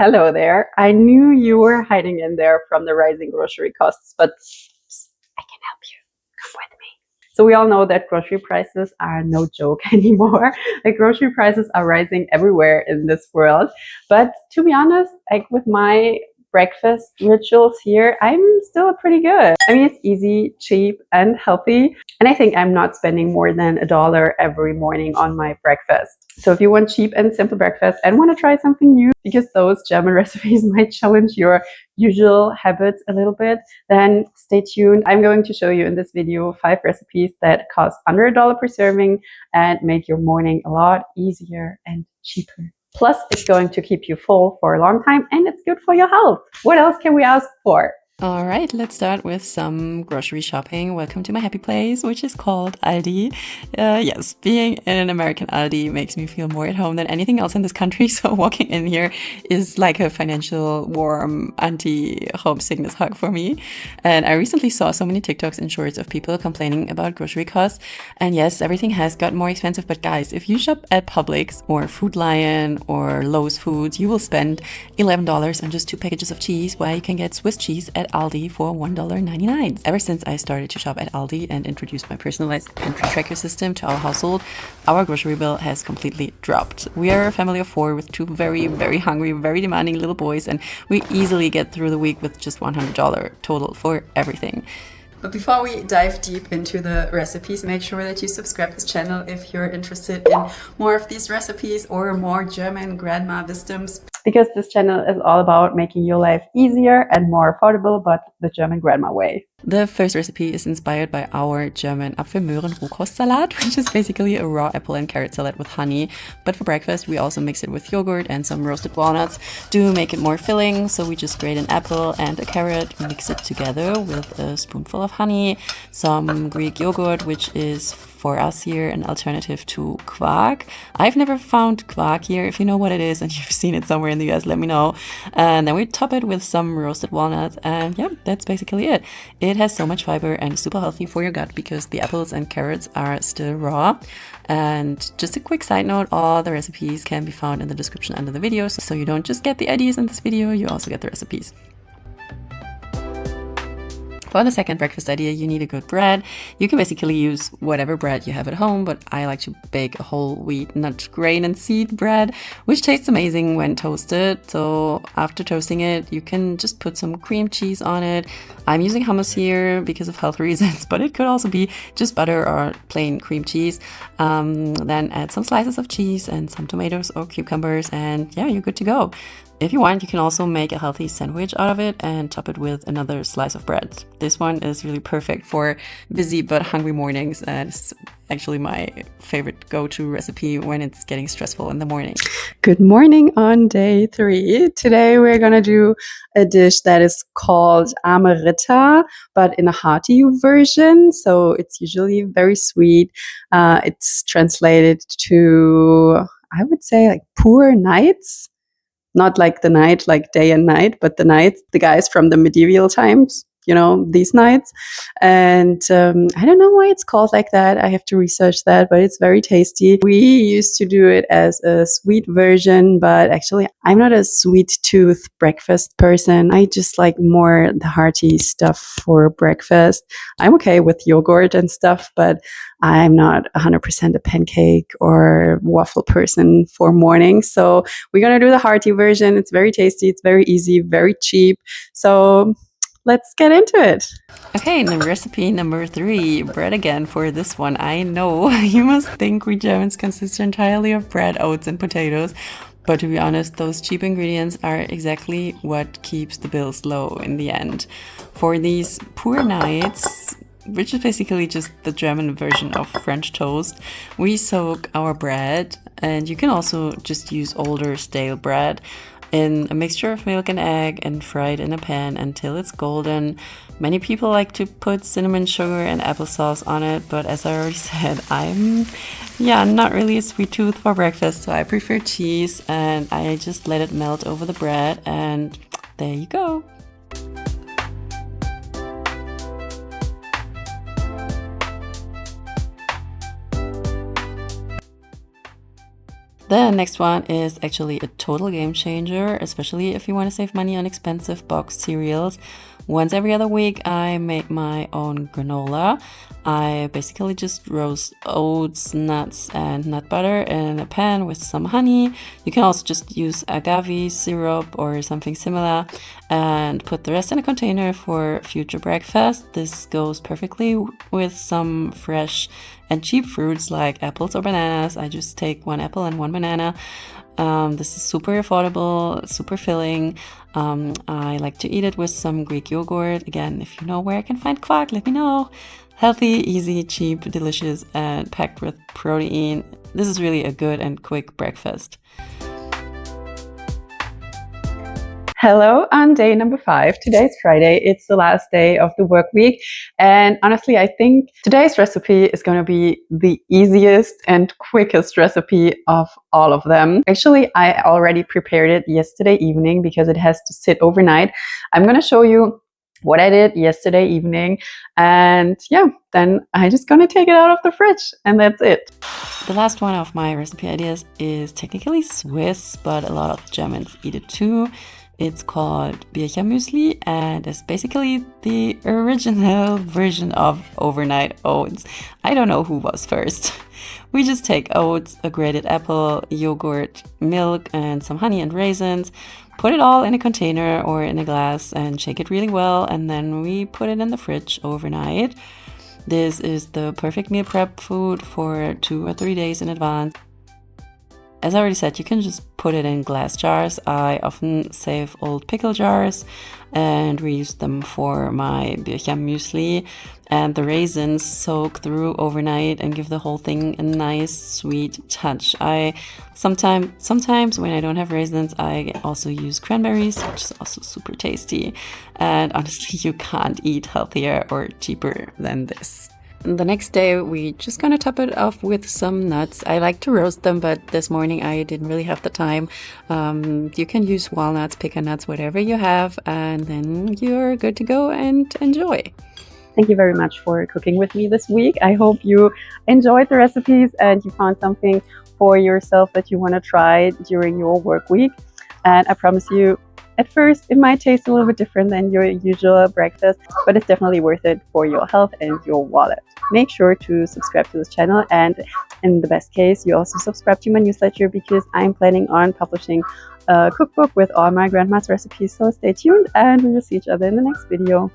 Hello there. I knew you were hiding in there from the rising grocery costs, but I can help you. Come with me. So we all know that grocery prices are no joke anymore. Like grocery prices are rising everywhere in this world. But to be honest, like with my breakfast rituals here, I'm still pretty good. I mean, it's easy, cheap, and healthy. And I think I'm not spending more than $1 every morning on my breakfast. So if you want cheap and simple breakfast and want to try something new, because those German recipes might challenge your usual habits a little bit, then stay tuned. I'm going to show you in this video 5 recipes that cost under $1 per serving and make your morning a lot easier and cheaper. Plus, it's going to keep you full for a long time and it's good for your health. What else can we ask for? All right, let's start with some grocery shopping. Welcome to my happy place, which is called Aldi. Yes, being in an American Aldi makes me feel more at home than anything else in this country. So walking in here is like a financial warm anti-home sickness hug for me. And I recently saw so many TikToks and shorts of people complaining about grocery costs. And yes, everything has got more expensive. But guys, if you shop at Publix or Food Lion or Lowe's Foods, you will spend $11 on just 2 packages of cheese, while you can get Swiss cheese at Aldi for $1.99. Ever since I started to shop at Aldi and introduced my personalized pantry tracker system to our household, our grocery bill has completely dropped. We are a family of 4 with 2 very, very hungry, very demanding little boys, and we easily get through the week with just $100 total for everything. But before we dive deep into the recipes, make sure that you subscribe to this channel if you're interested in more of these recipes or more German grandma wisdoms. Because this channel is all about making your life easier and more affordable, but the German grandma way. The first recipe is inspired by our German Apfel-Möhren-Rohkost salad, which is basically a raw apple and carrot salad with honey. But for breakfast, we also mix it with yogurt and some roasted walnuts to make it more filling. So we just grate an apple and a carrot, mix it together with a spoonful of honey, some Greek yogurt, which is for us here an alternative to quark. I've never found quark here. If you know what it is and you've seen it somewhere in the US, let me know. And then we top it with some roasted walnuts, and yeah, that's basically it. It has so much fiber and is super healthy for your gut because the apples and carrots are still raw. And just a quick side note, all the recipes can be found in the description under the video, so you don't just get the ideas in this video, you also get the recipes. For the second breakfast idea, you need a good bread. You can basically use whatever bread you have at home, but I like to bake a whole wheat, nut, grain, and seed bread, which tastes amazing when toasted. So after toasting it, you can just put some cream cheese on it. I'm using hummus here because of health reasons, but it could also be just butter or plain cream cheese. Then add some slices of cheese and some tomatoes or cucumbers, and yeah, you're good to go. If you want, you can also make a healthy sandwich out of it and top it with another slice of bread. This one is really perfect for busy but hungry mornings, and it's actually my favorite go-to recipe when it's getting stressful in the morning. Good morning on day 3. Today we're gonna do a dish that is called Amerita, but in a hearty version. So it's usually very sweet. It's translated to, I would say, like poor nights. Not like the night, like day and night, but the night, the guys from the medieval times, you know, these nights. And I don't know why it's called like that. I have to research that, but it's very tasty. We used to do it as a sweet version, but actually I'm not a sweet tooth breakfast person. I just like more the hearty stuff for breakfast. I'm okay with yogurt and stuff, but I'm not 100% a pancake or waffle person for morning. So we're going to do the hearty version. It's very tasty. It's very easy, very cheap. So let's get into it. Okay, recipe number 3, bread again for this one. I know you must think we Germans consist entirely of bread, oats, and potatoes. But to be honest, those cheap ingredients are exactly what keeps the bills low in the end. For these poor nights, which is basically just the German version of French toast, we soak our bread, and you can also just use older stale bread in a mixture of milk and egg and fry it in a pan until it's golden. Many people like to put cinnamon sugar and applesauce on it, but as I already said, I'm not really a sweet tooth for breakfast, so I prefer cheese, and I just let it melt over the bread, and there you go. The next one is actually a total game changer, especially if you want to save money on expensive boxed cereals. Once every other week, I make my own granola. I basically just roast oats, nuts, and nut butter in a pan with some honey. You can also just use agave syrup or something similar and put the rest in a container for future breakfast. This goes perfectly with some fresh and cheap fruits like apples or bananas. I just take 1 apple and 1 banana. This is super affordable, super filling. I like to eat it with some Greek yogurt. Again, if you know where I can find quark, let me know. Healthy, easy, cheap, delicious, and packed with protein. This is really a good and quick breakfast. Hello on day number 5. Today's Friday. It's the last day of the work week. And honestly, I think today's recipe is going to be the easiest and quickest recipe of all of them. Actually, I already prepared it yesterday evening because it has to sit overnight. I'm going to show you what I did yesterday evening. And yeah, then I'm just going to take it out of the fridge and that's it. The last one of my recipe ideas is technically Swiss, but a lot of Germans eat it too. It's called Birchermüsli and is basically the original version of overnight oats. I don't know who was first. We just take oats, a grated apple, yogurt, milk, and some honey and raisins, put it all in a container or in a glass and shake it really well, and then we put it in the fridge overnight. This is the perfect meal prep food for 2 or 3 days in advance. As I already said, you can just put it in glass jars. I often save old pickle jars and reuse them for my Birchermüsli. And the raisins soak through overnight and give the whole thing a nice sweet touch. I sometimes when I don't have raisins, I also use cranberries, which is also super tasty. And honestly, you can't eat healthier or cheaper than this. The next day, we just gonna top it off with some nuts. I like to roast them, but this morning I didn't really have the time. You can use walnuts, pecan nuts, whatever you have, and then you're good to go and enjoy. Thank you very much for cooking with me this week. I hope you enjoyed the recipes and you found something for yourself that you want to try during your work week. And I promise you, at first, it might taste a little bit different than your usual breakfast, but it's definitely worth it for your health and your wallet. Make sure to subscribe to this channel, and in the best case, you also subscribe to my newsletter because I'm planning on publishing a cookbook with all my grandma's recipes. So stay tuned and we will see each other in the next video.